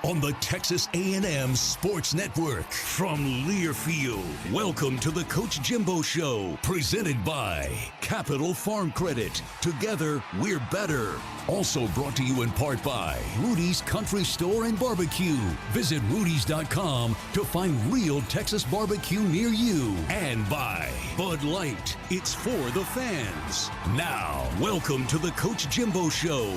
on the Texas A&M Sports Network. From Learfield, welcome to the Coach Jimbo Show, presented by Capital Farm Credit. Together, we're better. Also brought to you in part by Rudy's Country Store and Barbecue. Visit rudys.com to find real Texas barbecue near you. And by Bud Light, it's for the fans. Now, welcome to the Coach Jimbo Show.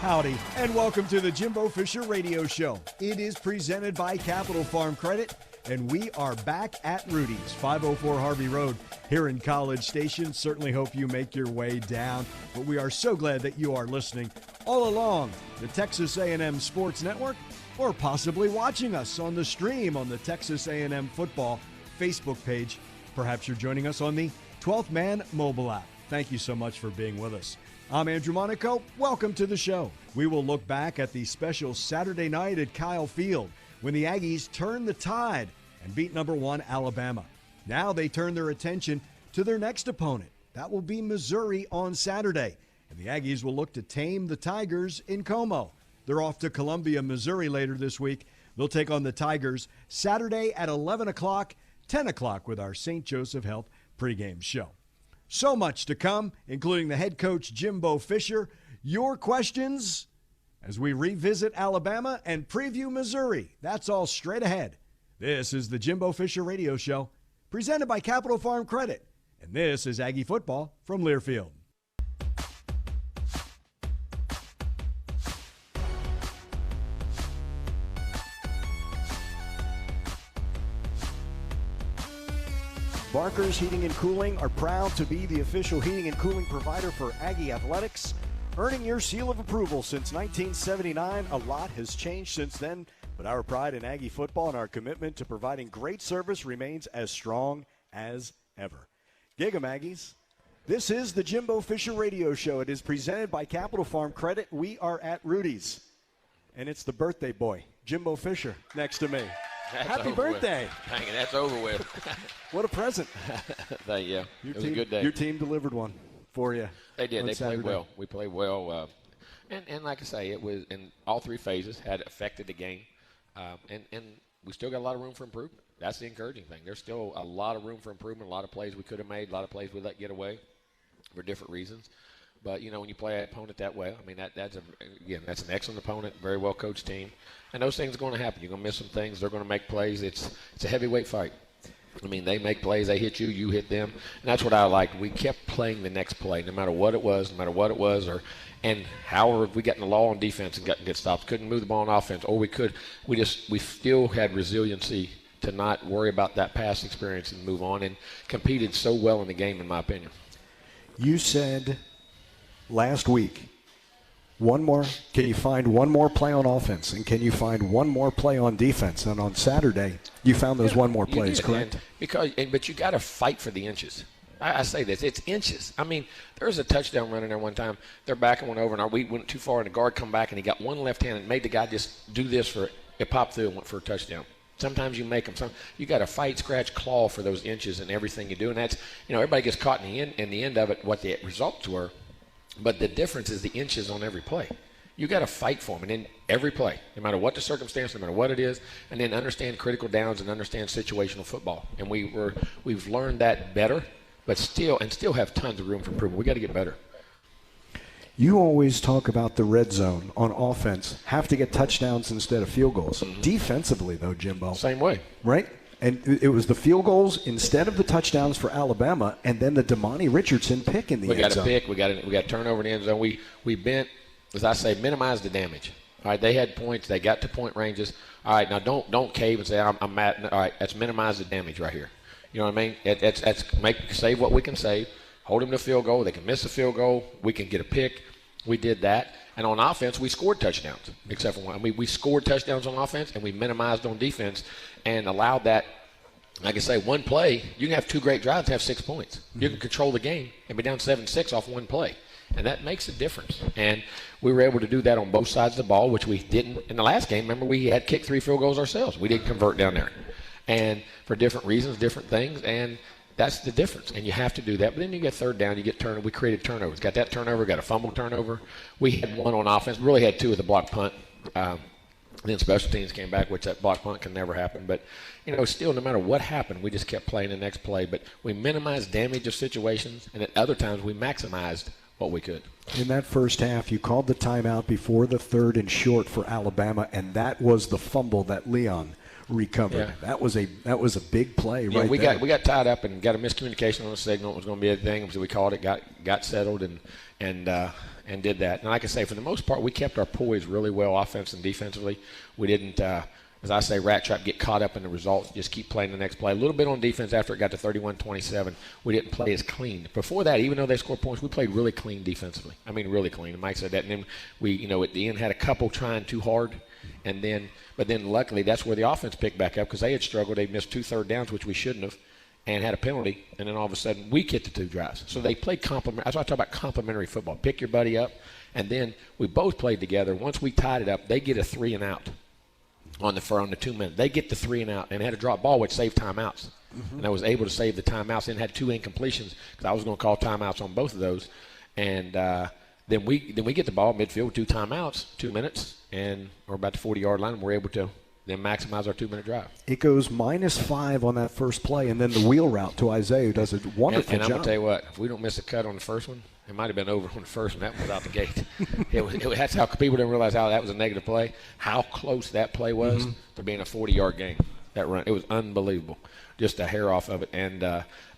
Howdy, and welcome to the Jimbo Fisher Radio Show. It is presented by Capital Farm Credit, and we are back at Rudy's, 504 Harvey Road here in College Station. Certainly hope you make your way down, but we are so glad that you are listening all along the Texas A&M Sports Network, or possibly watching us on the stream on the Texas A&M Football Facebook page. Perhaps you're joining us on the 12th Man mobile app. Thank you so much for being with us. I'm Andrew Monaco. Welcome to the show. We will look back at the special Saturday night at Kyle Field when the Aggies turned the tide and beat number 1 Alabama. Now they turn their attention to their next opponent. That will be Missouri on Saturday. And the Aggies will look to tame the Tigers in Como. They're off to Columbia, Missouri later this week. They'll take on the Tigers Saturday at 11 o'clock, 10 o'clock with our St. Joseph Health pregame show. So much to come, including the head coach, Jimbo Fisher. Your questions as we revisit Alabama and preview Missouri. That's all straight ahead. This is the Jimbo Fisher Radio Show, presented by Capital Farm Credit. And this is Aggie Football from Learfield. Barker's Heating and Cooling are proud to be the official heating and cooling provider for Aggie Athletics, earning your seal of approval since 1979. A lot has changed since then, but our pride in Aggie football and our commitment to providing great service remains as strong as ever. Gig 'em, Aggies. This is the Jimbo Fisher Radio Show. It is presented by Capital Farm Credit. We are at Rudy's, and it's the birthday boy, Jimbo Fisher, next to me. Happy birthday. Dang it, that's over with. What a present. Thank you. It was a good day. Your team delivered one for you. They did. They Saturday. played well. We played well. And like I say, it was in all three phases had affected the game. And we still got a lot of room for improvement. That's the encouraging thing. There's still a lot of room for improvement, a lot of plays we could have made, a lot of plays we let get away for different reasons. But, you know, when you play an opponent that way, I mean, that's an excellent opponent, very well-coached team. And those things are going to happen. You're going to miss some things. They're going to make plays. It's a heavyweight fight. I mean, they make plays. They hit you. You hit them. And that's what I liked. We kept playing the next play, no matter what it was, and however we got in the law on defense and got good stops. Couldn't move the ball on offense, or we could. We still had resiliency to not worry about that past experience and move on, and competed so well in the game, in my opinion. You said last week, can you find one more play on offense, and can you find one more play on defense? And on Saturday, you found those one more plays, correct? But you got to fight for the inches. I say this, it's inches. I mean, there's a touchdown run in there one time. They're backing one over, and we went too far, and the guard come back, and he got one left hand and made the guy just do this for it. It popped through and went for a touchdown. Sometimes you make them. You got to fight, scratch, claw for those inches in everything you do, and that's, you know, everybody gets caught in the end of it, what the results were. But the difference is the inches on every play. You got to fight for them, and in every play, no matter what the circumstance, no matter what it is, and then understand critical downs and understand situational football. And we've learned that better, but still have tons of room for improvement. We got to get better. You always talk about the red zone on offense, have to get touchdowns instead of field goals. Mm-hmm. Defensively, though, Jimbo. Same way. Right? And it was the field goals instead of the touchdowns for Alabama, and then the Damani Richardson pick in the end zone. We got a turnover in the end zone. We bent, as I say, minimize the damage. All right, they had points. They got to point ranges. All right, now don't cave and say I'm mad. All right, let's minimize the damage right here. You know what I mean? Let's save what we can save. Hold them to field goal. They can miss a field goal. We can get a pick. We did that. And on offense, we scored touchdowns, except for one. I mean, we scored touchdowns on offense, and we minimized on defense and allowed that. Like I say, one play, you can have two great drives and have 6 points. Mm-hmm. You can control the game and be down 7-6 off one play. And that makes a difference. And we were able to do that on both sides of the ball, which we didn't in the last game. Remember, we had kicked 3 field goals ourselves. We didn't convert down there. And for different reasons, different things. And that's the difference. And you have to do that. But then you get third down, you get turnover. We created turnovers. Got that turnover, got a fumble turnover. We had one on offense. We really had 2 with a blocked punt. Then special teams came back, which that block punt can never happen. But, still, no matter what happened, we just kept playing the next play. But we minimized damage of situations, and at other times we maximized what we could. In that first half, you called the timeout before the 3rd and short for Alabama, and that was the fumble that Leon recovered. Yeah. That was a big play right there. We got tied up and got a miscommunication on the signal. It was going to be a thing, so we called it, got settled, and did that. And like I say, for the most part, we kept our poise really well, offense and defensively. We didn't, as I say, rat trap, get caught up in the results, just keep playing the next play. A little bit on defense after it got to 31-27. We didn't play as clean. Before that, even though they scored points, we played really clean defensively. I mean, really clean. And Mike said that. And then we, at the end had a couple trying too hard. But then luckily that's where the offense picked back up because they had struggled. They missed 2 third downs, which we shouldn't have, and had a penalty. And then all of a sudden we get the 2 drives. So they played complement. That's why I talk about complementary football. Pick your buddy up, and then we both played together. Once we tied it up, they get a 3 and out on the 2 minutes. They get the 3 and out and had a drop ball which saved timeouts. And I was able to save the timeouts and had 2 incompletions because I was going to call timeouts on both of those. And then we get the ball midfield with 2 timeouts, 2 minutes, and we're about the 40-yard line, and we're able to then maximize our 2-minute drive. It goes -5 on that first play, and then the wheel route to Isaiah, who does a wonderful job. And I'm going to tell you what, if we don't miss a cut on the first one, it might have been over on the first one. That one was out the gate. That's how people didn't realize how that was a negative play, how close that play was to being a 40-yard gain. That run, it was unbelievable. Just a hair off of it. And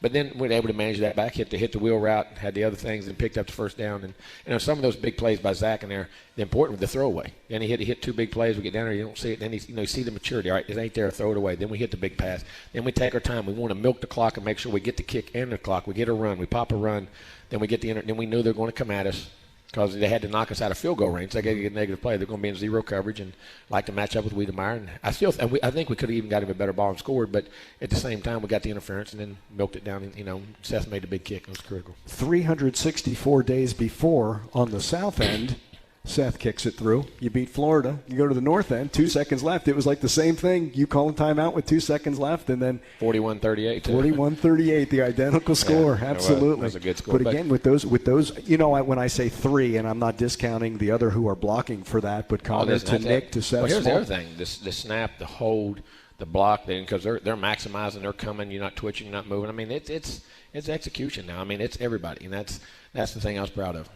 but then we were able to manage that back, hit the wheel route, had the other things, and picked up the first down. And some of those big plays by Zach in there, the important was the throwaway. Then he hit 2 big plays. We get down there, you don't see it. Then you see the maturity. All right, it ain't there, throw it away. Then we hit the big pass. Then we take our time. We want to milk the clock and make sure we get the kick and the clock. We get a run. We pop a run. Then we get then we knew they're going to come at us because they had to knock us out of field goal range. They got to get a negative play. They're going to be in zero coverage and like to match up with Wiedemeyer. And I think we could have even got him a better ball and scored, but at the same time we got the interference and then milked it down. And, Seth made the big kick. It was critical. 364 days before on the south end, Seth kicks it through. You beat Florida. You go to the north end, 2 seconds left. It was like the same thing. You call a timeout with 2 seconds left, and then 41-38. 41-38, the identical score. Yeah, absolutely. That was a good score. But again, with those, when I say 3, and I'm not discounting the other who are blocking for that, but comment to Nick, to Seth. Well, here's the other thing: the snap, the hold, the block, because they're maximizing, they're coming. You're not twitching, you're not moving. I mean, it's execution now. I mean, it's everybody, and that's the thing I was proud of.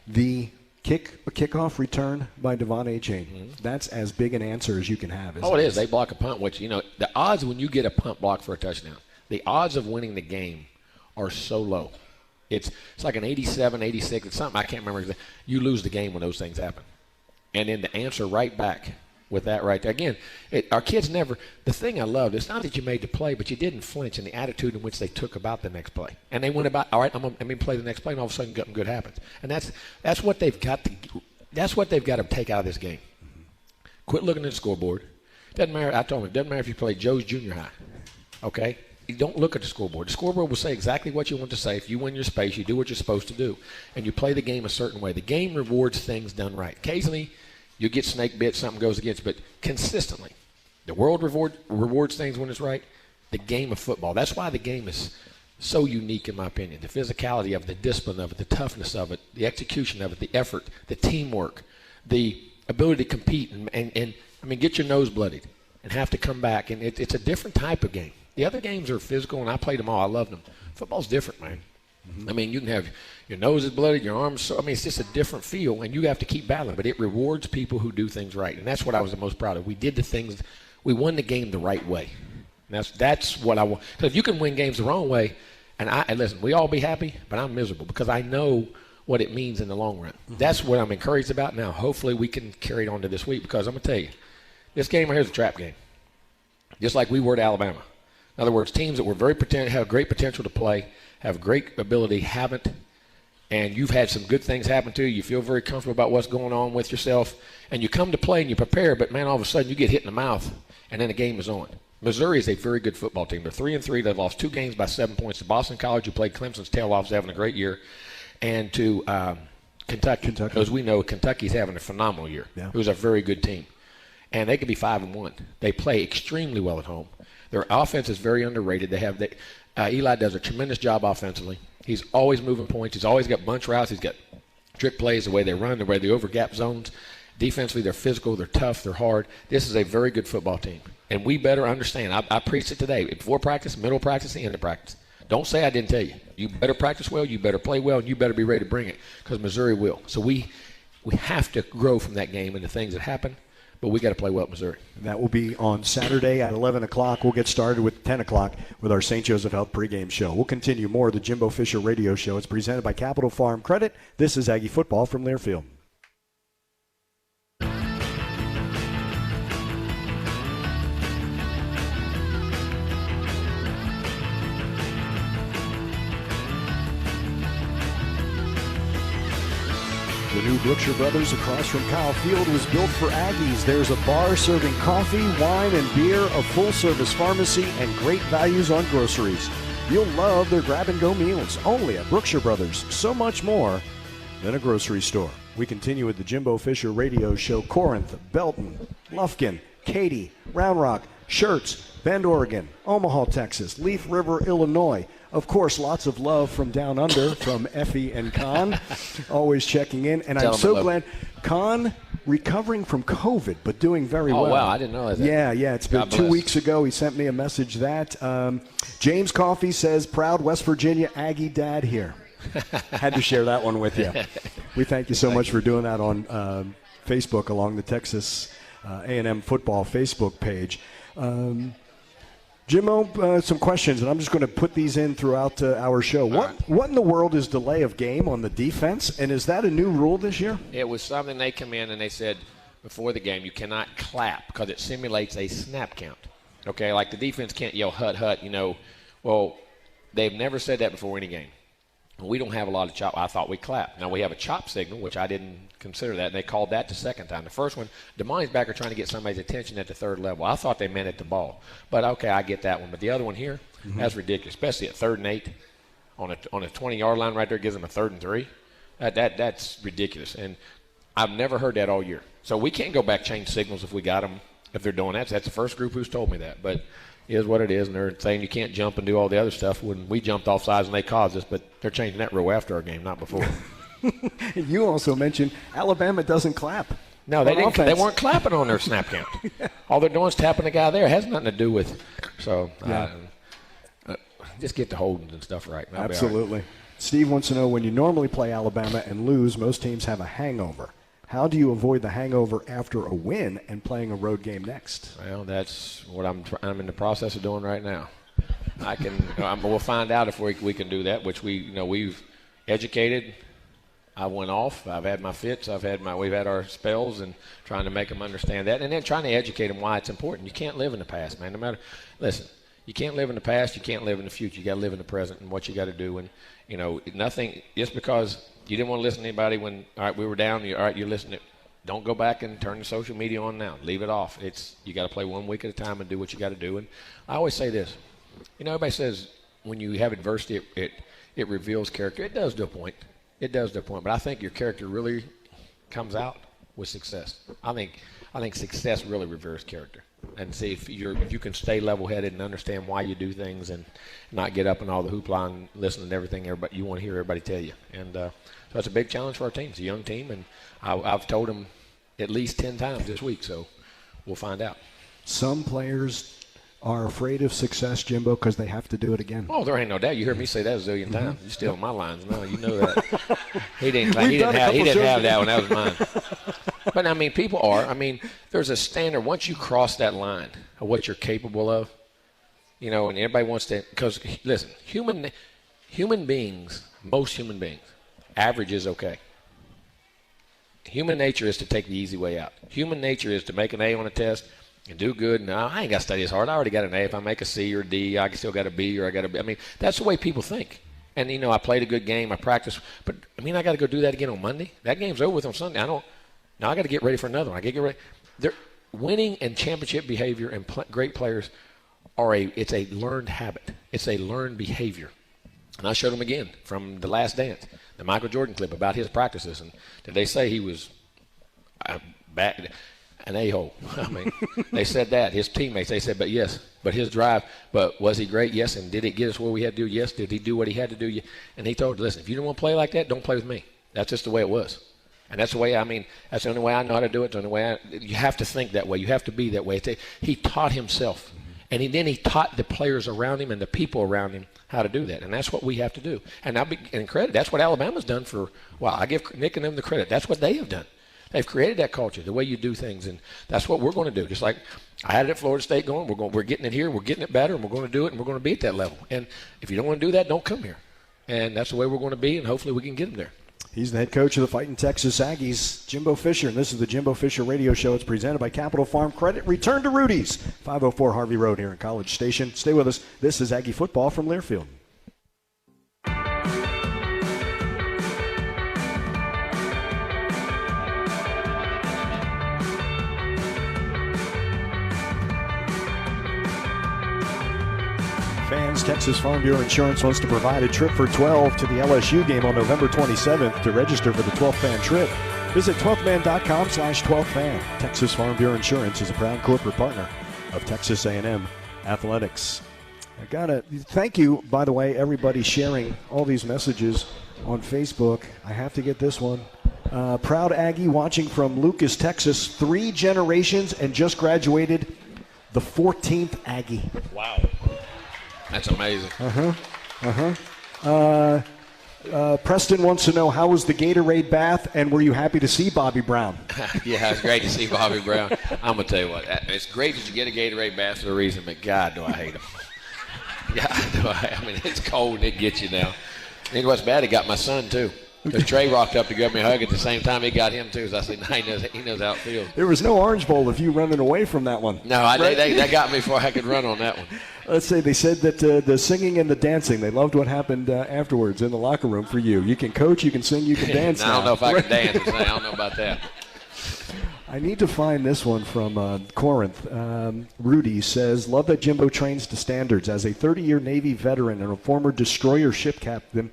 The kickoff return by Devon Achane. That's as big an answer as you can have. It is. They block a punt, which, the odds when you get a punt block for a touchdown, the odds of winning the game are so low. It's like an 87, 86. It's something I can't remember exactly. You lose the game when those things happen. And then to answer right back with that right there. Again, our kids never – the thing I loved, it's not that you made the play, but you didn't flinch in the attitude in which they took about the next play. And they went about, all right, I'm going to play the next play, and all of a sudden something good happens. And that's what they've got to take out of this game. Quit looking at the scoreboard. Doesn't matter. I told them, it doesn't matter if you play Joe's Junior High, okay? You don't look at the scoreboard. The scoreboard will say exactly what you want to say. If you win your space, you do what you're supposed to do. And you play the game a certain way. The game rewards things done right. Occasionally, you get snake bit, something goes against, but consistently, the world rewards things when it's right. The game of football. That's why the game is so unique, in my opinion. The physicality of it, the discipline of it, the toughness of it, the execution of it, the effort, the teamwork, the ability to compete and get your nose bloodied and have to come back. And it's a different type of game. The other games are physical, and I played them all. I loved them. Football's different, man. I mean, you can have your nose is blooded, your arms. It's just a different feel, and you have to keep battling. But it rewards people who do things right, and that's what I was the most proud of. We did the things. We won the game the right way. And that's what I want. Because if you can win games the wrong way, and listen, we all be happy, but I'm miserable because I know what it means in the long run. That's what I'm encouraged about now. Hopefully we can carry it on to this week because I'm going to tell you, this game right here is a trap game, just like we were to Alabama. In other words, teams that were have great potential to play, have great ability, haven't, and you've had some good things happen to you. You feel very comfortable about what's going on with yourself, and you come to play and you prepare, but, man, all of a sudden you get hit in the mouth, and then the game is on. Missouri is a very good football team. They're 3-3. They've lost 2 games by 7 points to Boston College, who played Clemson's tail off, is having a great year, and to Kentucky. Because we know Kentucky's having a phenomenal year. Yeah. Who's a very good team. And they could be 5-1. They play extremely well at home. Their offense is very underrated. Eli does a tremendous job offensively. He's always moving points. He's always got bunch routes. He's got trick plays, the way they run, the way they over gap zones. Defensively, they're physical, they're tough, they're hard. This is a very good football team. And we better understand. I preached it today. Before practice, middle of practice, and end of practice. Don't say I didn't tell you. You better practice well, you better play well, and you better be ready to bring it because Missouri will. So we have to grow from that game and the things that happen, but we got to play well at Missouri. And that will be on Saturday at 11 o'clock. We'll get started with 10 o'clock with our St. Joseph Health pregame show. We'll continue more of the Jimbo Fisher Radio Show. It's presented by Capital Farm Credit. This is Aggie Football from Learfield. The new Brookshire Brothers across from Kyle Field was built for Aggies. There's a bar serving coffee, wine, and beer, a full-service pharmacy, and great values on groceries. You'll love their grab-and-go meals, only at Brookshire Brothers. So much more than a grocery store. We continue with the Jimbo Fisher Radio Show. Corinth, Belton, Lufkin, Katy, Round Rock, Schertz, Bend, Oregon, Omaha, Texas, Leaf River, Illinois. Of course, lots of love from down under from Effie and Con, always checking in. And I'm so glad. Con recovering from COVID, but doing very well. Oh, wow, I didn't know that. Yeah, it's been 2 weeks ago. He sent me a message that. James Coffey says, proud West Virginia Aggie dad here. Had to share that one with you. We thank you so much for doing that on Facebook along the Texas A&M football Facebook page. Jimbo, some questions, and I'm just going to put these in throughout our show. What in the world is delay of game on the defense, and is that a new rule this year? It was something they come in and they said before the game you cannot clap because it simulates a snap count. Okay, like the defense can't yell hut, hut, Well, they've never said that before any game. We don't have a lot of chop. I thought we clapped. Now we have a chop signal, which I didn't consider that, and they called that the second time. The first one, Demani's back are trying to get somebody's attention at the third level. I thought they meant at the ball. But, okay, I get that one. But the other one here, that's ridiculous, especially at 3rd and 8 on a 20-yard line right there gives them a 3rd and 3. That's ridiculous. And I've never heard that all year. So we can't go back change signals if we got them, if they're doing that. So that's the first group who's told me that. But it is what it is, and they're saying you can't jump and do all the other stuff when we jumped off sides and they caused us, but they're changing that rule after our game, not before. You also mentioned Alabama doesn't clap. No, they didn't. They weren't clapping on their snap count. All they're doing is tapping the guy there. It has nothing to do with. So just get the holdings and stuff right. Absolutely. Right. Steve wants to know, when you normally play Alabama and lose, most teams have a hangover. How do you avoid the hangover after a win and playing a road game next? Well, that's what I'm in the process of doing right now. We'll find out if we can do that, which we've educated. I went off. I've had my fits. We've had our spells, and trying to make them understand that, and then trying to educate them why it's important. You can't live in the past, man. Listen, you can't live in the past. You can't live in the future. You got to live in the present and what you got to do. And nothing just because you didn't want to listen to anybody when we were down. You're listening. Don't go back and turn the social media on now. Leave it off. You got to play 1 week at a time and do what you got to do. And I always say this. Everybody says when you have adversity, it reveals character. It does to a point. But I think your character really comes out with success. I think success really reveals character. And see if you can stay level-headed and understand why you do things and not get up in all the hoopla and listen to everything you want to hear everybody tell you. And so it's a big challenge for our team. It's a young team, and I've told them at least 10 times this week, so we'll find out. Some players are afraid of success, Jimbo, because they have to do it again. Oh, there ain't no doubt. You heard me say that a zillion times. You're stealing my lines. No, you know that. He didn't have that one. That was mine. But, people are. There's a standard. Once you cross that line of what you're capable of, and everybody wants to – because, listen, human beings, most human beings, average is okay. Human nature is to take the easy way out. Human nature is to make an A on a test and do good. No, I ain't got to study as hard. I already got an A. If I make a C or a D, I still got a B or I got a B. That's the way people think. And, I played a good game. I practiced. But, I got to go do that again on Monday. That game's over with on Sunday. Now I got to get ready for another one. I got to get ready. Winning and championship behavior and great players it's a learned habit. It's a learned behavior. And I showed them again from the Last Dance, the Michael Jordan clip about his practices. And did they say he was an a-hole? They said that. His teammates, they said, but his drive. But was he great? Yes. And did it get us where we had to do? Yes. Did he do what he had to do? And he told, listen, if you don't want to play like that, don't play with me. That's just the way it was. And that's the way, that's the only way I know how to do it. The only way you have to think that way. You have to be that way. He taught himself. And then he taught the players around him and the people around him how to do that. And that's what we have to do. And credit, that's what Alabama's done for, I give Nick and them the credit. That's what they have done. They've created that culture, the way you do things. And that's what we're going to do. Just like I had it at Florida State going, we're getting it here, we're getting it better, and we're going to do it, and we're going to be at that level. And if you don't want to do that, don't come here. And that's the way we're going to be, and hopefully we can get them there. He's the head coach of the Fighting Texas Aggies, Jimbo Fisher, and this is the Jimbo Fisher Radio Show. It's presented by Capital Farm Credit. Return to Rudy's, 504 Harvey Road here in College Station. Stay with us. This is Aggie Football from Learfield. Fans, Texas Farm Bureau Insurance wants to provide a trip for 12 to the LSU game on November 27th. To register for the 12th Fan trip, visit 12thman.com/12thfan. Texas Farm Bureau Insurance is a proud corporate partner of Texas A&M Athletics. I gotta thank you, by the way, everybody sharing all these messages on Facebook. I have to get this one. Proud Aggie watching from Lucas, Texas. 3 generations and just graduated the 14th Aggie. Wow. That's amazing. Preston wants to know, how was the Gatorade bath, and were you happy to see Bobby Brown? Yeah, it's great to see Bobby Brown. I'm going to tell you what, it's great that you get a Gatorade bath for a reason, but God, do I hate him. It's cold and it gets you now. And what's bad, it got my son, too. Because Trey walked up to give me a hug at the same time. He got him, too. So I said, he knows how it feels. There was no Orange Bowl of you running away from that one. No, that got me before I could run on that one. Let's say they said that the singing and the dancing, they loved what happened afterwards in the locker room for you. You can coach, you can sing, you can dance now. I don't know if I can dance. I don't know about that. I need to find this one from Corinth. Rudy says, love that Jimbo trains to standards. As a 30-year Navy veteran and a former destroyer ship captain,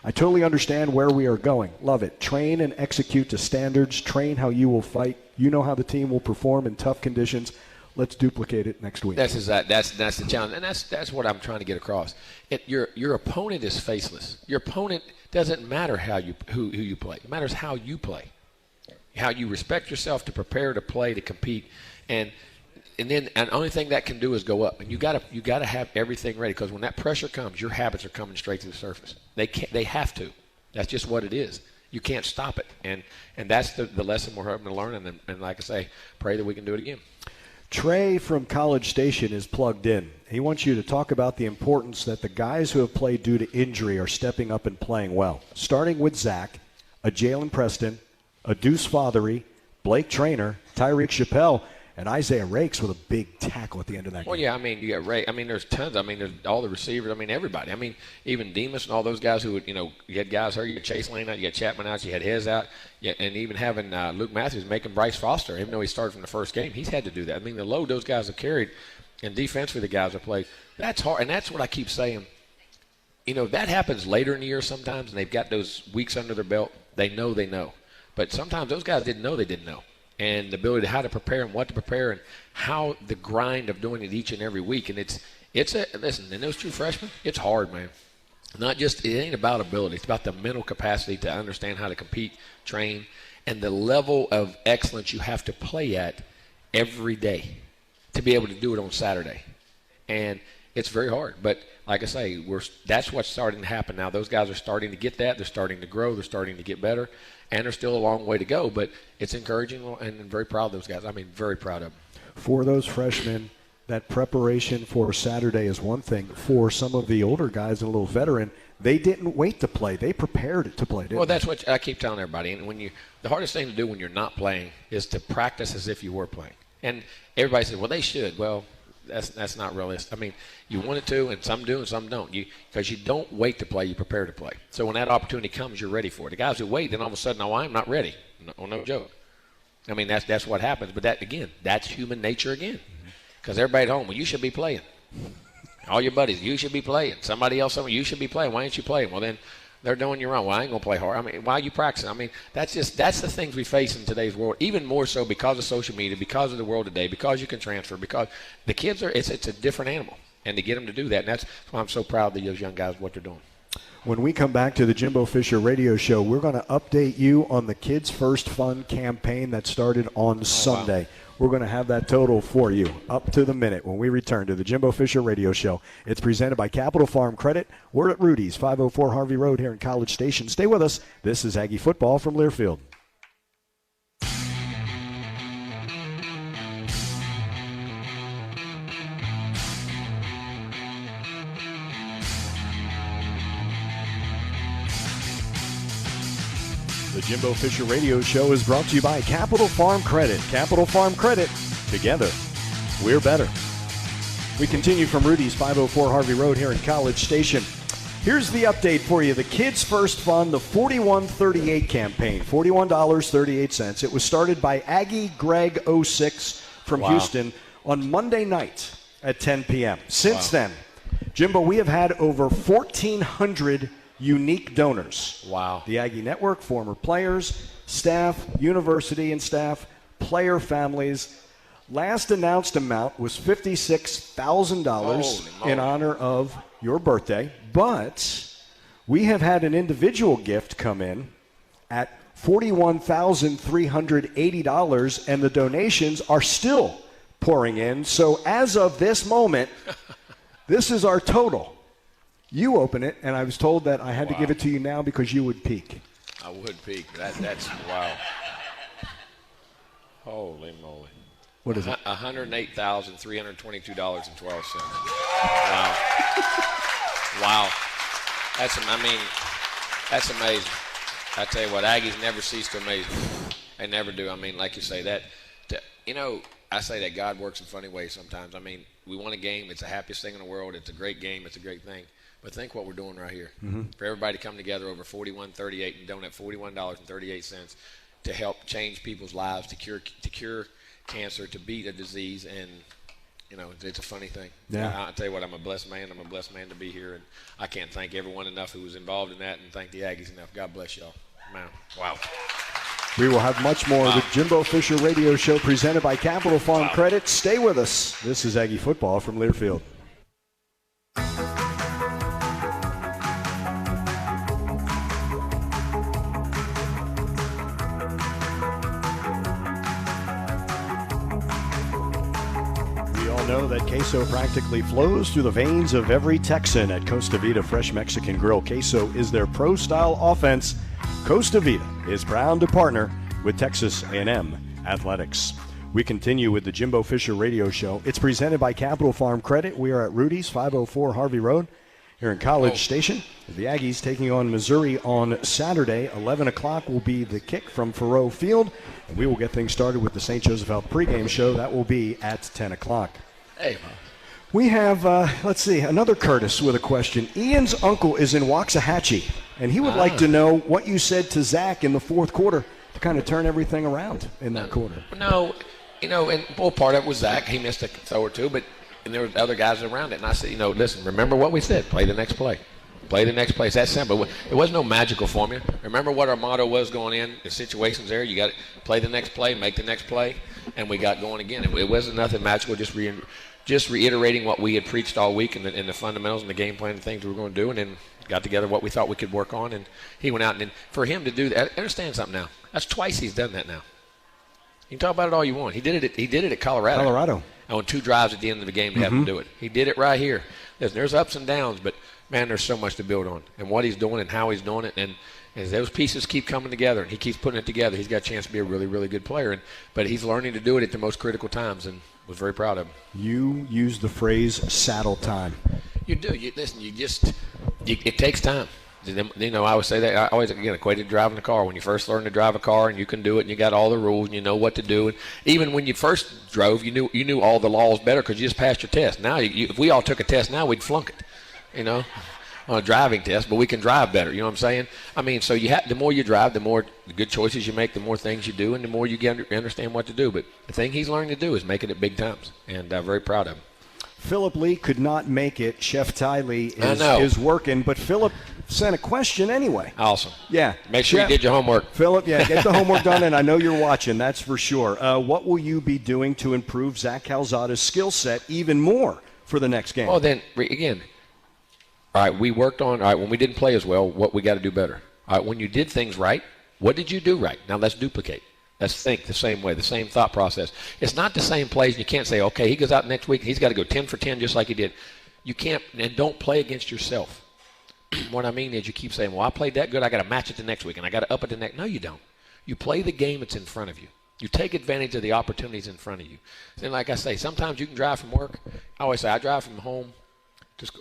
I totally understand where we are going. Love it. Train and execute to standards. Train how you will fight. You know how the team will perform in tough conditions. Let's duplicate it next week. That's the challenge, and that's what I'm trying to get across. Your opponent is faceless. Your opponent doesn't matter who you play. It matters how you play, how you respect yourself to prepare to play, to compete, and the only thing that can do is go up. And you gotta have everything ready, because when that pressure comes, your habits are coming straight to the surface. They have to. That's just what it is. You can't stop it, and that's the lesson we're hoping to learn. And like I say, pray that we can do it again. Trey from College Station is plugged in. He wants you to talk about the importance that the guys who have played due to injury are stepping up and playing well. Starting with Zach, a Jalen Preston, a Deuce Fothery, Blake Traynor, Tyreek Chappelle, and Isaiah Rakes with a big tackle at the end of that game. Well, yeah, you got Ray. There's tons. There's all the receivers. Everybody. Even Demas and all those guys who would, you had guys hurt. You had Chase Lane out. You had Chapman out. You had Hez out. Yeah, and even having Luke Matthews making Bryce Foster, even though he started from the first game, he's had to do that. The load those guys have carried, and defensively the guys have played, that's hard. And that's what I keep saying. That happens later in the year sometimes, and they've got those weeks under their belt. They know. But sometimes those guys didn't know they didn't know. And the ability to how to prepare and what to prepare and how the grind of doing it each and every week. And listen, and those true freshmen, it's hard, man. It ain't about ability. It's about the mental capacity to understand how to compete, train, and the level of excellence you have to play at every day to be able to do it on Saturday. And it's very hard. But like I say, that's what's starting to happen now. Those guys are starting to get that. They're starting to grow. They're starting to get better. And there's still a long way to go, but it's encouraging, and I'm very proud of those guys. Very proud of them. For those freshmen, that preparation for Saturday is one thing. For some of the older guys and a little veteran, they didn't wait to play. They prepared to play, didn't Well, that's what I keep telling everybody. And the hardest thing to do when you're not playing is to practice as if you were playing. And everybody says, well, they should. Well, that's not realistic. You want it to, and some do and some don't. Because you don't wait to play, you prepare to play. So when that opportunity comes, you're ready for it. The guys who wait, then all of a sudden, I'm not ready. No joke. That's what happens. But that's human nature again. Because everybody at home, well, you should be playing. All your buddies, you should be playing. Somebody else, you should be playing. Why aren't you playing? Well, then they're doing you wrong. Well, I ain't going to play hard. Why are you practicing? That's the things we face in today's world, even more so because of social media, because of the world today, because you can transfer, because the kids it's a different animal. And to get them to do that, and that's why I'm so proud of those young guys, what they're doing. When we come back to the Jimbo Fisher Radio Show, we're going to update you on the Kids First Fun campaign that started on Sunday. Wow. We're going to have that total for you up to the minute when we return to the Jimbo Fisher Radio Show. It's presented by Capital Farm Credit. We're at Rudy's, 504 Harvey Road here in College Station. Stay with us. This is Aggie Football from Learfield. The Jimbo Fisher Radio Show is brought to you by Capital Farm Credit. Capital Farm Credit. Together, we're better. We continue from Rudy's, 504 Harvey Road here in College Station. Here's the update for you. The Kids First Fund, the 4138 campaign, $41.38. It was started by Aggie Greg 06 from Houston on Monday night at 10 p.m. Since then, Jimbo, we have had over 1,400 unique donors. Wow. The Aggie Network, former players, staff, university and staff, player families. Last announced amount was $56,000 in honor of your birthday, but we have had an individual gift come in at $41,380, and the donations are still pouring in. So as of this moment, this is our total. You open it, and I was told that I had to give it to you now because you would peek. I would peek. That's wow. Holy moly. What is it? $108,322.12. Wow. Wow. That's amazing. I tell you what, Aggies never cease to amaze me. They never do. I mean, like you say, I say that God works in funny ways sometimes. I mean, we won a game. It's the happiest thing in the world. It's a great game. It's a great thing. But think what we're doing right here. Mm-hmm. For everybody to come together over $41.38 and donate $41.38 to help change people's lives, to cure cancer, to beat a disease, and it's a funny thing. Yeah. I tell you what, I'm a blessed man. I'm a blessed man to be here, and I can't thank everyone enough who was involved in that, and thank the Aggies enough. God bless y'all. Man, wow. We will have much more of the Jimbo Fisher Radio Show presented by Capital Farm Credit. Stay with us. This is Aggie Football from Learfield. Know that queso practically flows through the veins of every Texan at Costa Vida Fresh Mexican Grill. Queso is their pro-style offense. Costa Vida is proud to partner with Texas A&M Athletics. We continue with the Jimbo Fisher Radio Show. It's presented by Capital Farm Credit. We are at Rudy's, 504 Harvey Road here in College Station. The Aggies taking on Missouri on Saturday. 11 o'clock will be the kick from Faurot Field. And we will get things started with the St. Joseph Health pregame show. That will be at 10 o'clock. Hey. We have, another Curtis with a question. Ian's uncle is in Waxahachie, and he would like to know what you said to Zach in the fourth quarter to kind of turn everything around in that quarter. No, and part of it was Zach. He missed a throw or two, and there were other guys around it. And I said, listen, remember what we said. Play the next play. Play the next play. It's that simple. There was no magical formula. Remember what our motto was going in. The situation's there. You got to play the next play, make the next play, and we got going again. It wasn't nothing magical, just reiterating what we had preached all week and the fundamentals and the game plan and things we were going to do, and then got together what we thought we could work on, and he went out. And for him to do that, understand something now. That's twice he's done that now. You can talk about it all you want. He did it at Colorado. On 2 drives at the end of the game to have him do it. He did it right here. There's ups and downs, but, man, there's so much to build on. And what he's doing and how he's doing it, and as those pieces keep coming together and he keeps putting it together, he's got a chance to be a really, really good player. But he's learning to do it at the most critical times, and was very proud of him. You use the phrase saddle time. You do. It takes time. I always say that. I always, equated driving a car. When you first learn to drive a car and you can do it and you got all the rules and you know what to do. And even when you first drove, you knew all the laws better because you just passed your test. Now, if we all took a test now, we'd flunk it, on a driving test, but we can drive better. You know what I'm saying? I mean, so the more you drive, the more good choices you make, the more things you do, and the more you understand what to do. But the thing he's learning to do is make it at big times, and I'm very proud of him. Philip Lee could not make it. Chef Ty Lee is working, but Philip sent a question anyway. Awesome. Yeah. Make sure you did your homework. Philip, get the homework done, and I know you're watching, that's for sure. What will you be doing to improve Zach Calzada's skill set even more for the next game? Well, then, again, All right, we worked on, all right, when we didn't play as well, what we got to do better. All right, when you did things right, what did you do right? Now let's duplicate. Let's think the same way, the same thought process. It's not the same plays. You can't say, okay, he goes out next week, he's got to go 10 for 10 just like he did. You can't, and don't play against yourself. What I mean is you keep saying, well, I played that good, I got to match it the next week, and I got to up it the next. No, you don't. You play the game that's in front of you. You take advantage of the opportunities in front of you. And like I say, sometimes you can drive from work. I always say, I drive from home just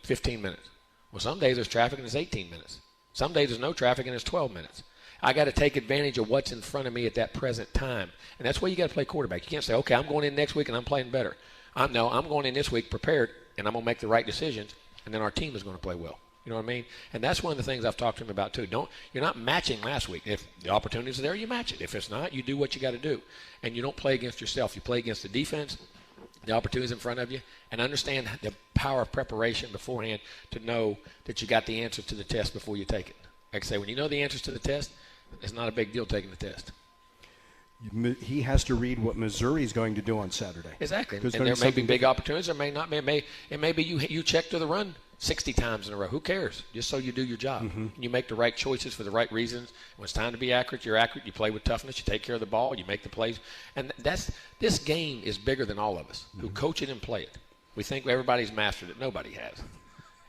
15 minutes. Well, some days there's traffic and it's 18 minutes. Some days there's no traffic and it's 12 minutes. I got to take advantage of what's in front of me at that present time. And that's why you got to play quarterback. You can't say, okay, I'm going in next week and I'm playing better. I'm going in this week prepared and I'm going to make the right decisions, and then our team is going to play well. You know what I mean? And that's one of the things I've talked to him about too. You're not matching last week. If the opportunity is there, you match it. If it's not, you do what you got to do. And you don't play against yourself. You play against the defense, the opportunities in front of you, and understand the power of preparation beforehand to know that you got the answer to the test before you take it. Like I say, when you know the answers to the test, it's not a big deal taking the test. He has to read what Missouri is going to do on Saturday. Exactly. And there may be big opportunities. There may not be. It may be you check to the run 60 times in a row. Who cares? Just so you do your job. Mm-hmm. You make the right choices for the right reasons. When it's time to be accurate, you're accurate. You play with toughness. You take care of the ball. You make the plays. And this game is bigger than all of us who coach it and play it. We think everybody's mastered it. Nobody has.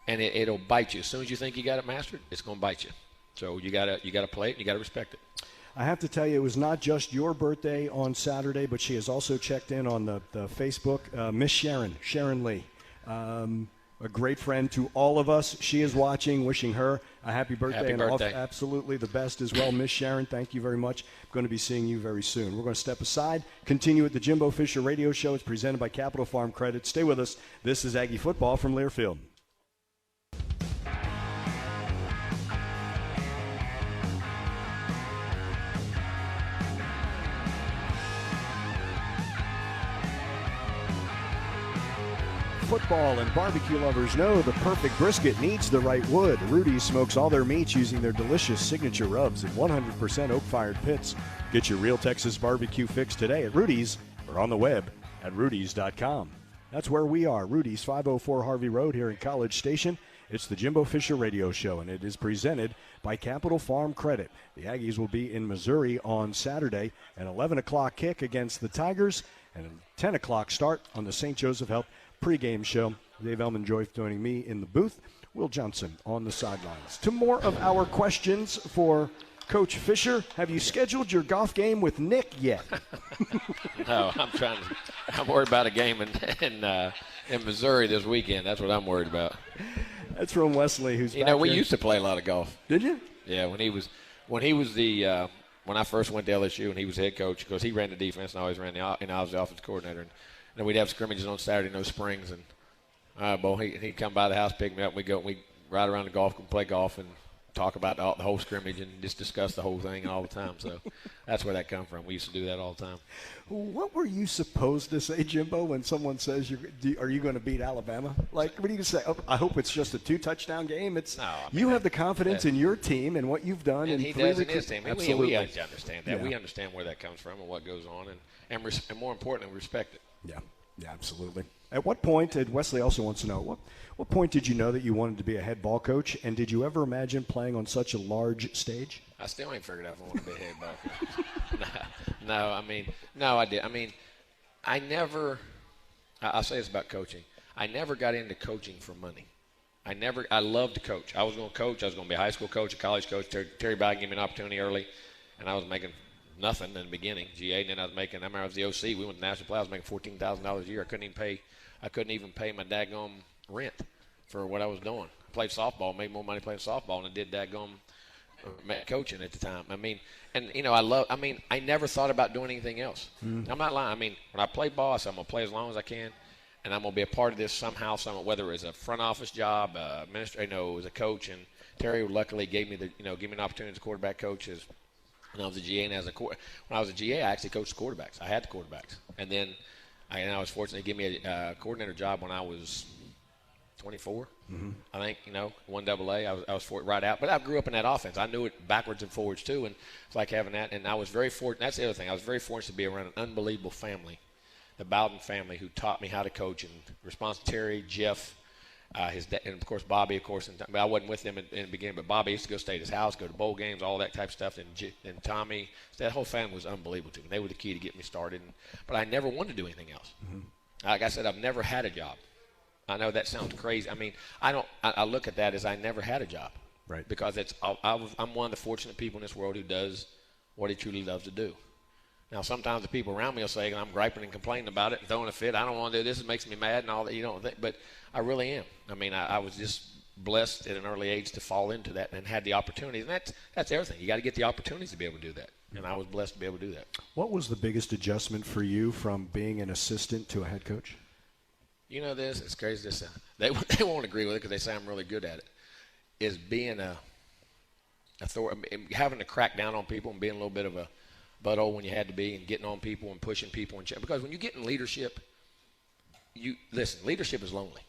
And it'll bite you. As soon as you think you got it mastered, it's going to bite you. So you gotta play it and you got to respect it. I have to tell you, it was not just your birthday on Saturday, but she has also checked in on the Facebook. Miss Sharon Lee, a great friend to all of us. She is watching, wishing her a happy birthday. Happy birthday. Absolutely the best as well. Miss Sharon, thank you very much. I'm going to be seeing you very soon. We're going to step aside, continue with the Jimbo Fisher Radio Show. It's presented by Capital Farm Credit. Stay with us. This is Aggie Football from Learfield. Football and barbecue lovers know the perfect brisket needs the right wood. Rudy's smokes all their meats using their delicious signature rubs in 100% oak-fired pits. Get your real Texas barbecue fix today at Rudy's or on the web at rudys.com. That's where we are, Rudy's, 504 Harvey Road here in College Station. It's the Jimbo Fisher Radio Show, and it is presented by Capital Farm Credit. The Aggies will be in Missouri on Saturday, an 11 o'clock kick against the Tigers, and a 10 o'clock start on the St. Joseph Health pregame show. Dave Elman-Joyce joining me in the booth. Will Johnson on the sidelines. To more of our questions for Coach Fisher. Have you scheduled your golf game with Nick yet? No, I'm worried about a game in Missouri this weekend. That's what I'm worried about. That's from Wesley, who's we used to play a lot of golf. Did you? Yeah, when I first went to LSU and he was head coach, because he ran the defense and I always ran I was the offensive coordinator. And then we'd have scrimmages on Saturday, no springs, and he'd come by the house, pick me up, and we'd ride around the golf, play golf, and talk about the whole scrimmage and just discuss the whole thing all the time. So that's where that come from. We used to do that all the time. What were you supposed to say, Jimbo, when someone says, are you going to beat Alabama? Like, what do you say? Oh, I hope it's just a 2-touchdown game. You have the confidence in your team and what you've done. And he does in his team. Absolutely. We understand that. Yeah. We understand where that comes from and what goes on, and more importantly, respect it. Yeah, absolutely. At what point, and Wesley also wants to know, what point did you know that you wanted to be a head ball coach, and did you ever imagine playing on such a large stage? I still ain't figured out if I want to be a head ball coach. No, I did. I'll say this about coaching. I never got into coaching for money. I loved to coach. I was going to coach. I was going to be a high school coach, a college coach. Terry Biden gave me an opportunity early, and I was making nothing in the beginning, GA, and then I remember I was the OC. We went to national play. I was making $14,000 a year. I couldn't even pay my daggone rent for what I was doing. I played softball, made more money playing softball than I did daggone coaching at the time. I never thought about doing anything else. I'm not lying. When I play ball, I said I'm going to play as long as I can, and I'm going to be a part of this somehow, whether it's a front office job, as a coach. And Terry luckily gave me an opportunity as a quarterback coach. When I was a GA, when I was a GA, I actually coached the quarterbacks. I had the quarterbacks, and then I was fortunate to give me a coordinator job when I was 24. Mm-hmm. I think 1AA. I was right out, but I grew up in that offense. I knew it backwards and forwards too, and it's like having that. And I was very fortunate. That's the other thing. I was very fortunate to be around an unbelievable family, the Bowden family, who taught me how to coach. And response to Terry, Jeff, His dad, and of course Bobby, of course, but I wasn't with them in the beginning. But Bobby used to go stay at his house, go to bowl games, all that type of stuff. And Tommy, that whole family was unbelievable to me. They were the key to get me started. But I never wanted to do anything else. Mm-hmm. Like I said, I've never had a job. I know that sounds crazy. I mean, I look at that as I never had a job. Right. Because I'm one of the fortunate people in this world who does what he truly loves to do. Now, sometimes the people around me will say, I'm griping and complaining about it and throwing a fit. I don't want to do this. It makes me mad and all that. You don't think, but I really am. I mean, I was just blessed at an early age to fall into that and had the opportunities. And that's everything. You got to get the opportunities to be able to do that. And I was blessed to be able to do that. What was the biggest adjustment for you from being an assistant to a head coach? You know this? It's crazy to say. They won't agree with it because they say I'm really good at it. Is being having to crack down on people and being a little bit of a butthole when you had to be, and getting on people and pushing people because when you get in leadership, leadership is lonely.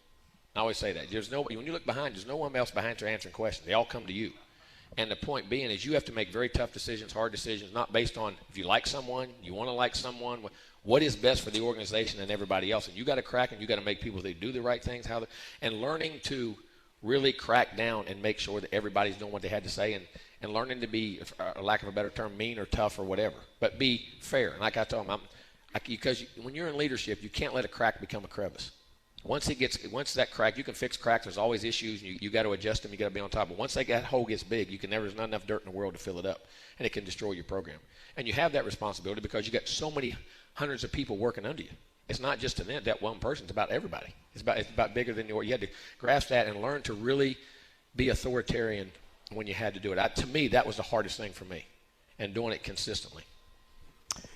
I always say that. When you look behind, there's no one else behind you answering questions. They all come to you. And the point being is you have to make very tough decisions, hard decisions, not based on if you like someone, you want to like someone, what is best for the organization and everybody else. And you got to crack, and you got to make people they do the right things, and learning to really crack down and make sure that everybody's doing what they had to say, and learning to be, for lack of a better term, mean or tough or whatever, but be fair. And like I told them, because when you're in leadership, you can't let a crack become a crevice. Once that crack, you can fix cracks. There's always issues. You got to adjust them. You got to be on top. But once that hole gets big, there's not enough dirt in the world to fill it up, and it can destroy your program. And you have that responsibility because you got so many hundreds of people working under you. It's not just to them, that one person. It's about everybody. It's about bigger than you. You had to grasp that and learn to really be authoritarian when you had to do it. To me, that was the hardest thing for me, and doing it consistently.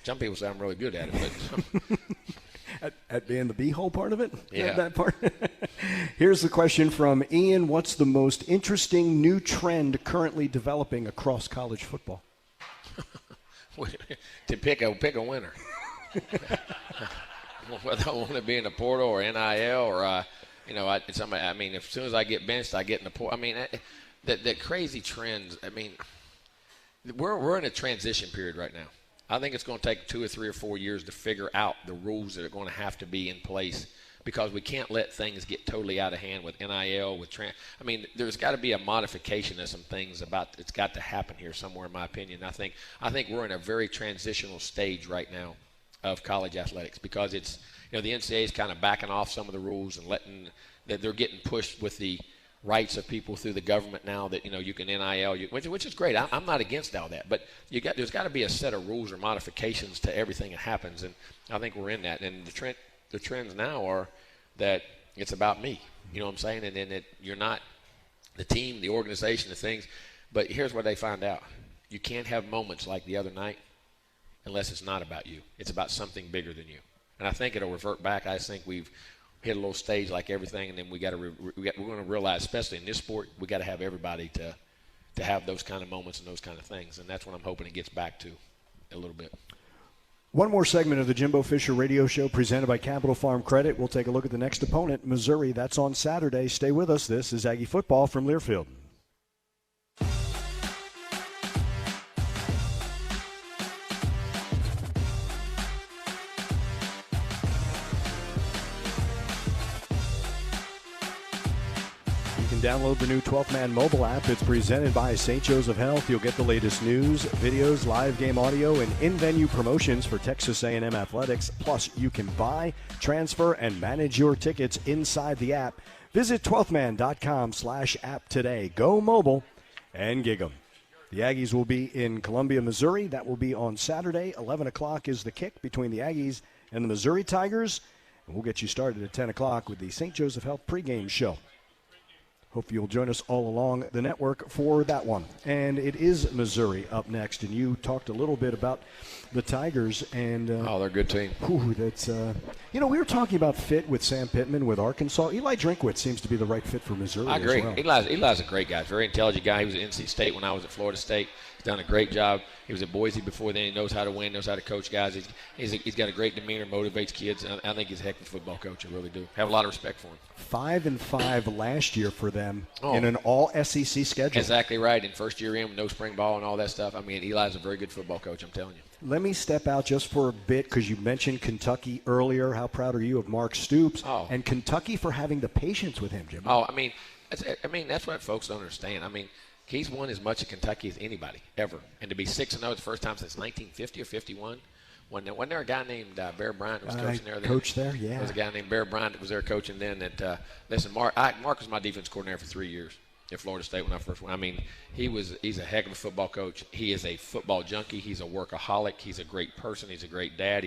Some people say I'm really good at it, but at being the b-hole part of it? Yeah. That part? Here's the question from Ian. What's the most interesting new trend currently developing across college football? To pick a winner. Whether I want to be in the portal or NIL or, as soon as I get benched, I get in the portal. I mean, the crazy trends, we're in a transition period right now. I think it's going to take 2 or 3 or 4 years to figure out the rules that are going to have to be in place, because we can't let things get totally out of hand with NIL, there's got to be a modification of some things it's got to happen here somewhere, in my opinion. I think we're in a very transitional stage right now of college athletics, because it's, the NCAA is kind of backing off some of the rules and that they're getting pushed with the rights of people through the government now that, you can NIL, which is great. I'm not against all that, but there's got to be a set of rules or modifications to everything that happens, and I think we're in that. And the trends now are that it's about me, you know what I'm saying, and then you're not the team, the organization, the things. But here's what they find out: you can't have moments like the other night unless it's not about you. It's about something bigger than you. And I think it'll revert back. I think we've hit a little stage like everything, and then we're going to realize, especially in this sport, we got to have everybody to have those kind of moments and those kind of things. And that's what I'm hoping it gets back to a little bit. One more segment of the Jimbo Fisher Radio Show presented by Capital Farm Credit. We'll take a look at the next opponent, Missouri. That's on Saturday. Stay with us. This is Aggie Football from Learfield. Download the new 12th Man mobile app. It's presented by St. Joseph Health. You'll get the latest news, videos, live game audio, and in-venue promotions for Texas A&M athletics. Plus, you can buy, transfer, and manage your tickets inside the app. Visit 12thman.com/app today. Go mobile and gig 'em. The Aggies will be in Columbia, Missouri. That will be on Saturday. 11 o'clock is the kick between the Aggies and the Missouri Tigers. And we'll get you started at 10 o'clock with the St. Joseph Health pregame show. Hope you'll join us all along the network for that one. And it is Missouri up next. And you talked a little bit about the Tigers. And they're a good team. That's we were talking about fit with Sam Pittman with Arkansas. Eli Drinkwitz seems to be the right fit for Missouri. I agree. As well. Eli's a great guy. Very intelligent guy. He was at NC State when I was at Florida State. He's done a great job. He was at Boise before then. He knows how to win, knows how to coach guys. He's got a great demeanor, motivates kids. I think he's a heck of a football coach. I really do. Have a lot of respect for him. 5-5 last year for them. them in an all-SEC schedule. Exactly right. And first year in with no spring ball and all that stuff. I mean, Eli's a very good football coach, I'm telling you. Let me step out just for a bit because you mentioned Kentucky earlier. How proud are you of Mark Stoops and Kentucky for having the patience with him, Jim? I mean, that's what folks don't understand. I mean, he's won as much at Kentucky as anybody ever. And to be 6-0 the first time since 1950 or 51. Wasn't there a guy named Bear Bryant who was coaching there? Coach there, yeah. There was a guy named Bear Bryant that was there coaching then. Listen, Mark was my defense coordinator for 3 years at Florida State when I first went. I mean, he's a heck of a football coach. He is a football junkie. He's a workaholic. He's a great person. He's a great dad.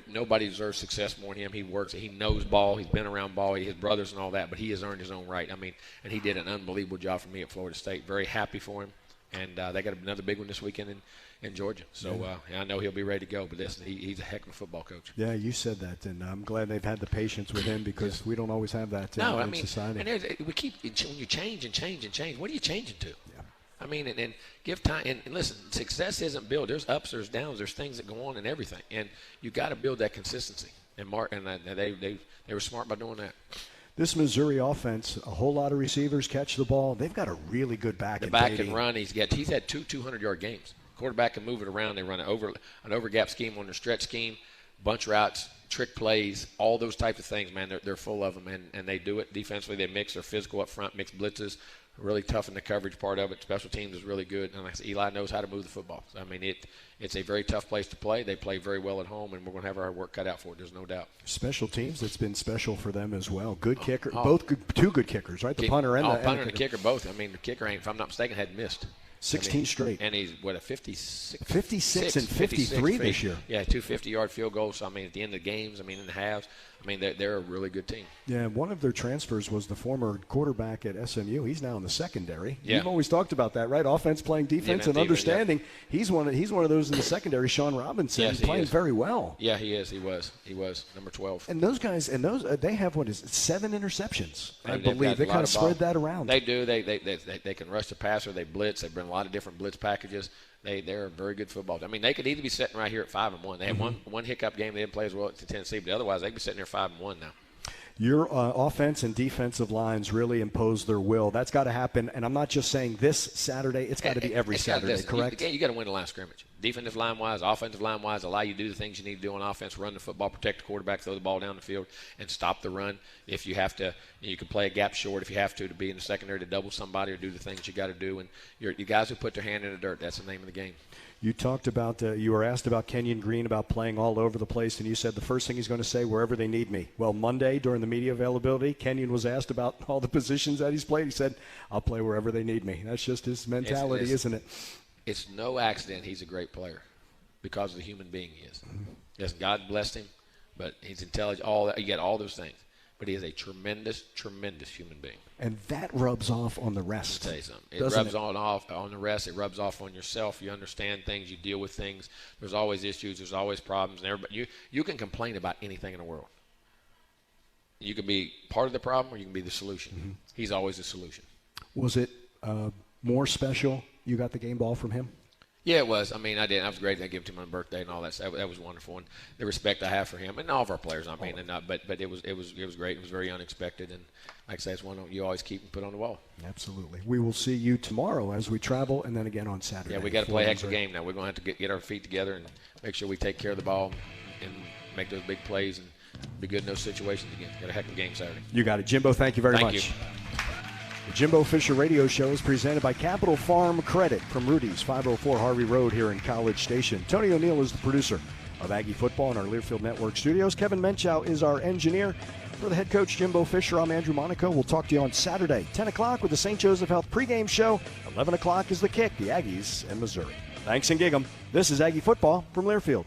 Nobody deserves success more than him. He works. He knows ball. He's been around ball. He has brothers and all that, but he has earned his own right. I mean, and he did an unbelievable job for me at Florida State. Very happy for him. And they got another big one this weekend in Georgia. So I know he'll be ready to go. But listen, he's a heck of a football coach. Yeah, you said that, and I'm glad they've had the patience with him because we don't always have that in society. And we keep when you change and change and change. What are you changing to? Yeah. I mean, and give time. And listen, success isn't built. There's ups, there's downs, there's things that go on and everything. And you got to build that consistency. And Mark and they were smart by doing that. This Missouri offense, a whole lot of receivers catch the ball. They've got a really good back. The back can run. He's had two 200-yard games. Quarterback can move it around. They run an over-gap scheme on their stretch scheme, bunch routes, trick plays, all those types of things, man. They're full of them, and they do it defensively. They mix. They're physical up front, mix blitzes, really tough in the coverage part of it. Special teams is really good. And like I said, Eli knows how to move the football. So, I mean, it's a very tough place to play. They play very well at home, and we're going to have our work cut out for it. There's no doubt. Special teams, it's been special for them as well. Good kicker, two good kickers, right? The punter and the kicker both. I mean, the kicker ain't, if I'm not mistaken, hadn't missed. 16 straight. And he's, a 56 and 53 this year. Yeah, 2 50-yard field goals. So, I mean, at the end of the games, in the halves, they're a really good team. Yeah, one of their transfers was the former quarterback at SMU. He's now in the secondary. Yeah. You've always talked about that, right? Offense playing defense and understanding. Yeah. He's one of those in the secondary, Sean Robinson. Yes, he's playing very well. Yeah, he is. He was number 12. And those guys, they have, 7 interceptions, I believe. They kind of spread that around. They do. They can rush the passer. They blitz. They bring a lot of different blitz packages. They're a very good football team. I mean, they could either be sitting right here at 5-1. They had one hiccup game. They didn't play as well to Tennessee, but otherwise they could be sitting there 5-1 now. Your offense and defensive lines really impose their will. That's got to happen, and I'm not just saying this Saturday. It's got to be every Saturday, correct? You got to win the line of scrimmage. Defensive line-wise, offensive line-wise, allow you to do the things you need to do on offense, run the football, protect the quarterback, throw the ball down the field, and stop the run. If you have to, you can play a gap short if you have to be in the secondary to double somebody or do the things you got to do. And you guys who put their hand in the dirt, that's the name of the game. You talked about, you were asked about Kenyon Green, about playing all over the place, and you said the first thing he's going to say, wherever they need me. Well, Monday during the media availability, Kenyon was asked about all the positions that he's played. He said, I'll play wherever they need me. That's just his mentality, isn't it? It's no accident he's a great player because of the human being he is. Yes, God blessed him, but he's intelligent, you get all those things. But he is a tremendous, tremendous human being. And that rubs off on the rest. I'll tell you something. It rubs off on the rest. It rubs off on yourself. You understand things. You deal with things. There's always issues. There's always problems. And you can complain about anything in the world. You can be part of the problem or you can be the solution. Mm-hmm. He's always the solution. Was it more special you got the game ball from him? Yeah, it was. I did. I was great. I gave it to him on birthday and all that. So that was wonderful. And the respect I have for him and all of our players. But it was great. It was very unexpected. And like I say, it's one you always keep and put on the wall. Absolutely. We will see you tomorrow as we travel, and then again on Saturday. Yeah, we got to play a heck of a game now. We're going to have to get our feet together and make sure we take care of the ball and make those big plays and be good in those situations again. Got a heck of a game Saturday. You got it, Jimbo. Thank you very much. Thank you. The Jimbo Fisher Radio Show is presented by Capital Farm Credit from Rudy's, 504 Harvey Road here in College Station. Tony O'Neill is the producer of Aggie Football in our Learfield Network studios. Kevin Menchow is our engineer. For the head coach, Jimbo Fisher, I'm Andrew Monaco. We'll talk to you on Saturday, 10 o'clock with the St. Joseph Health pregame show. 11 o'clock is the kick, the Aggies and Missouri. Thanks and gig 'em. This is Aggie Football from Learfield.